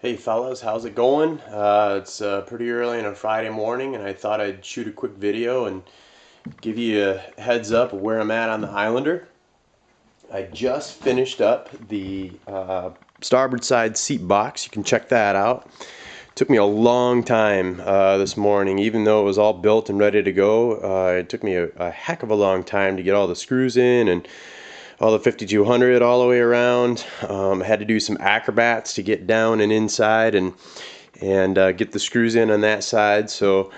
Hey fellas, how's it going? It's pretty early on a Friday morning, and I thought I'd shoot a quick video and give you a heads up of where I'm at on the Highlander. I just finished up the starboard side seat box. You can check that out. Took me a long time this morning, even though it was all built and ready to go. It took me a heck of a long time to get all the screws in and all the 5200 all the way around. I had to do some acrobats to get down and inside and get the screws in on that side. So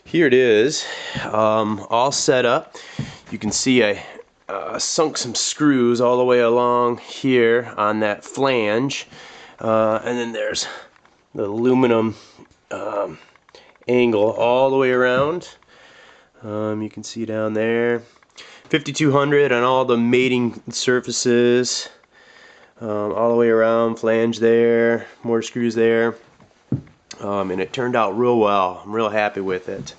here it is, all set up. You can see I sunk some screws all the way along here on that flange, and then there's the aluminum angle all the way around. You can see down there 5200 on all the mating surfaces, all the way around, flange there, more screws there, and it turned out real well. I'm real happy with it.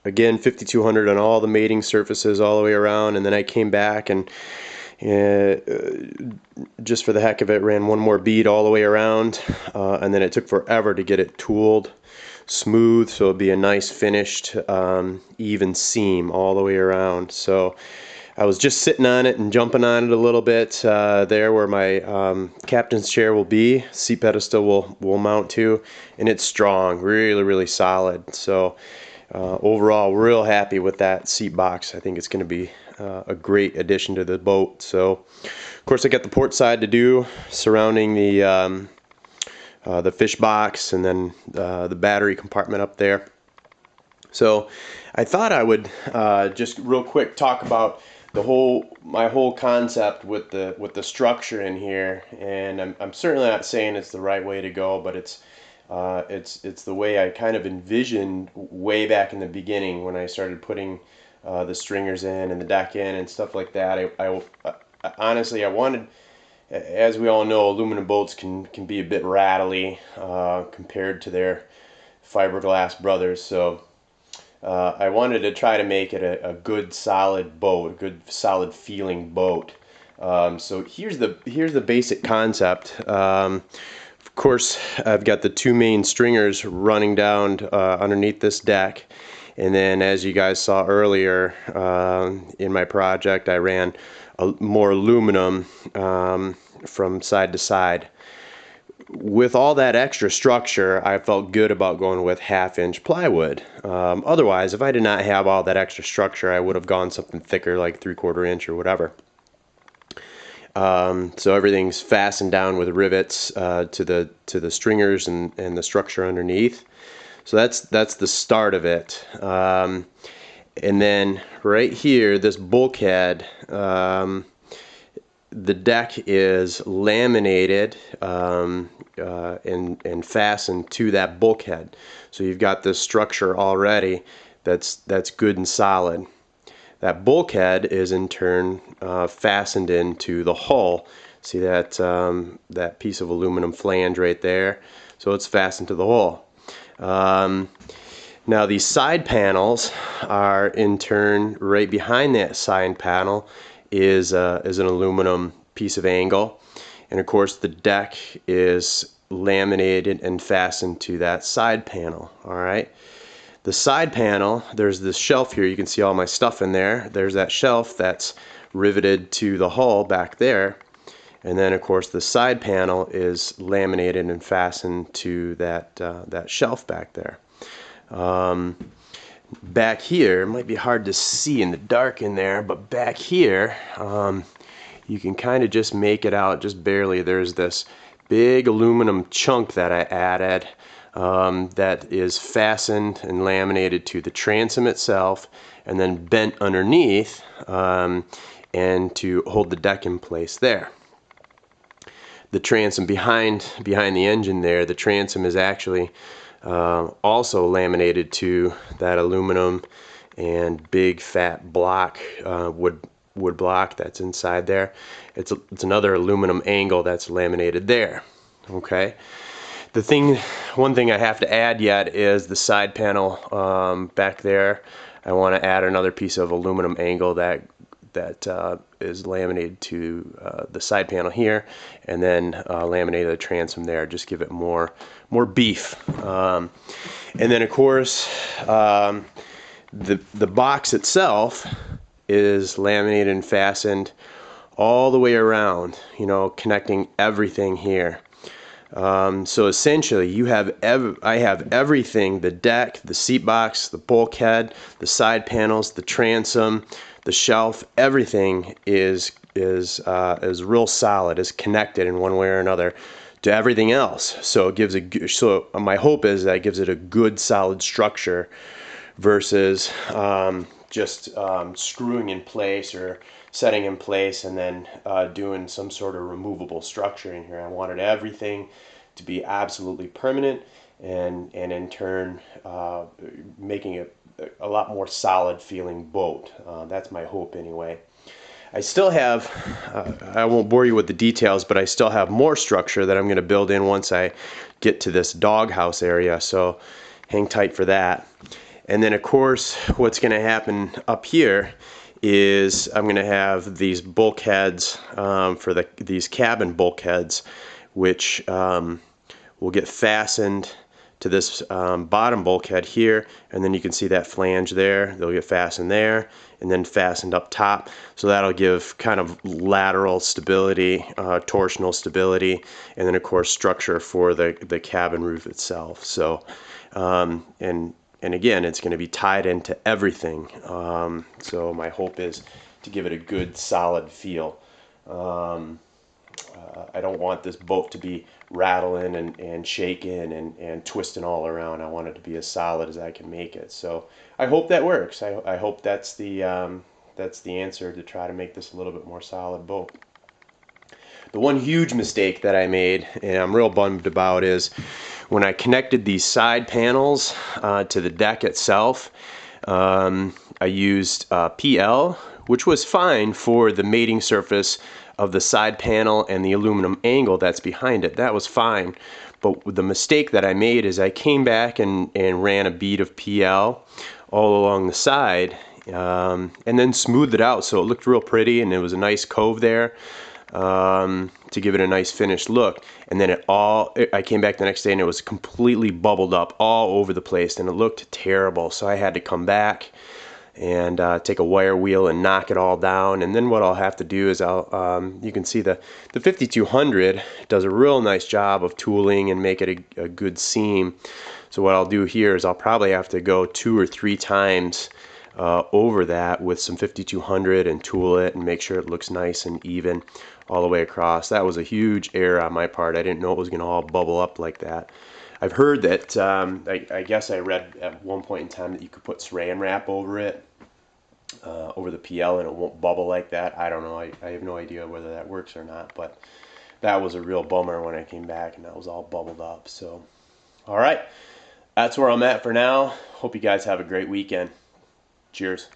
Again, 5200 on all the mating surfaces all the way around, and then I came back and just for the heck of it ran one more bead all the way around, and then it took forever to get it tooled smooth, so it'll be a nice finished even seam all the way around. So I was just sitting on it and jumping on it a little bit there where my captain's chair will be, seat pedestal will mount to, and it's strong, really solid. So overall, real happy with that seat box. I think it's going to be a great addition to the boat. So of course I got the port side to do surrounding the fish box, and then the battery compartment up there. So I thought I would just real quick talk about my whole concept with the structure in here, and I'm certainly not saying it's the right way to go, but it's the way I kind of envisioned way back in the beginning when I started putting the stringers in and the deck in and stuff like that. I honestly, I wanted, as we all know, aluminum boats can be a bit rattly compared to their fiberglass brothers. So I wanted to try to make it a good solid boat, a good solid feeling boat. So here's the basic concept. Of course, I've got the two main stringers running down underneath this deck. And then, as you guys saw earlier in my project, I ran more aluminum from side to side. With all that extra structure, I felt good about going with 1/2-inch plywood. Otherwise, if I did not have all that extra structure, I would have gone something thicker like 3/4 inch or whatever. So everything's fastened down with rivets to the stringers and the structure underneath. So that's the start of it. And then right here, this bulkhead, the deck is laminated and fastened to that bulkhead. So you've got this structure already that's good and solid. That bulkhead is in turn fastened into the hull. See that that piece of aluminum flange right there? So it's fastened to the hull. Now these side panels are in turn right behind that side panel is an aluminum piece of angle, and of course the deck is laminated and fastened to that side panel. All right. The side panel, there's this shelf here. You can see all my stuff in there. There's that shelf that's riveted to the hull back there. And then, of course, the side panel is laminated and fastened to that shelf back there. Back here, it might be hard to see in the dark in there, but back here, you can kind of just make it out just barely. There's this big aluminum chunk that I added that is fastened and laminated to the transom itself and then bent underneath and to hold the deck in place there. The transom behind the engine there, the transom is actually also laminated to that aluminum and big fat block, wood block that's inside there. It's another aluminum angle that's laminated there. Okay. One thing I have to add yet is the side panel back there. I want to add another piece of aluminum angle that that is laminated to the side panel here, and then laminated the transom there. Just give it more beef. And then of course the box itself is laminated and fastened all the way around, you know, connecting everything here. So essentially you have I have everything: the deck, the seat box, the bulkhead, the side panels, the transom, the shelf. Everything is real solid, is connected in one way or another to everything else. So it gives my hope is that it gives it a good solid structure versus just screwing in place or setting in place and then doing some sort of removable structure in here. I wanted everything to be absolutely permanent, and in turn making it a lot more solid feeling boat. That's my hope anyway. I still have, I won't bore you with the details, but I still have more structure that I'm going to build in once I get to this doghouse area, so hang tight for that. And then of course what's going to happen up here is I'm going to have these bulkheads for these cabin bulkheads, which will get fastened to this bottom bulkhead here, and then you can see that flange there. They'll get fastened there and then fastened up top, so that'll give kind of lateral stability, torsional stability, and then of course structure for the cabin roof itself. So and again, it's going to be tied into everything, so my hope is to give it a good solid feel. I don't want this boat to be rattling and shaking and twisting all around. I want it to be as solid as I can make it. So I hope that works. I hope that's the answer to try to make this a little bit more solid boat. The one huge mistake that I made, and I'm real bummed about, is when I connected these side panels to the deck itself. I used PL, which was fine for the mating surface of the side panel and the aluminum angle that's behind it. That was fine. But the mistake that I made is I came back and ran a bead of PL all along the side, and then smoothed it out so it looked real pretty, and it was a nice cove there to give it a nice finished look. And then I came back the next day and it was completely bubbled up all over the place, and it looked terrible. So I had to come back and take a wire wheel and knock it all down. And then what I'll have to do is you can see the 5200 does a real nice job of tooling and make it a good seam. So what I'll do here is I'll probably have to go 2 or 3 times over that with some 5200 and tool it and make sure it looks nice and even all the way across. That was a huge error on my part. I didn't know it was going to all bubble up like that. I've heard that, I guess I read at one point in time that you could put saran wrap over it, over the PL, and it won't bubble like that. I don't know. I have no idea whether that works or not, but that was a real bummer when I came back and that was all bubbled up. So, all right, that's where I'm at for now. Hope you guys have a great weekend. Cheers.